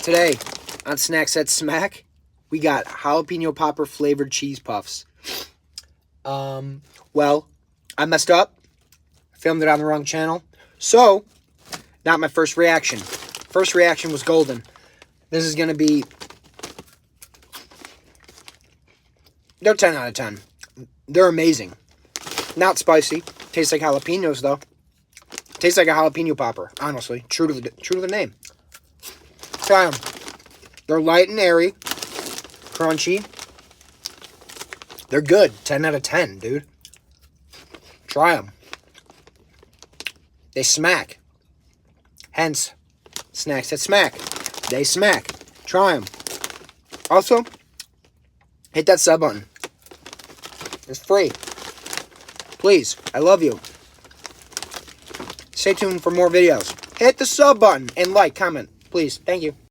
Today, on Snacks at Smack, we got jalapeno popper flavored cheese puffs. Well, I messed up. Filmed it on the wrong channel. So, not my first reaction. First reaction was golden. This is going to be... They're 10 out of 10. They're amazing. Not spicy. Tastes like jalapenos, though. Tastes like a jalapeno popper, honestly. True to the name. Try them. They're light and airy. Crunchy. They're good. 10 out of 10, dude. Try them. They smack. Hence, Snacks at Smack. They smack. Try them. Also, hit that sub button. It's free. Please, I love you. Stay tuned for more videos. Hit the sub button and like, comment, please. Thank you.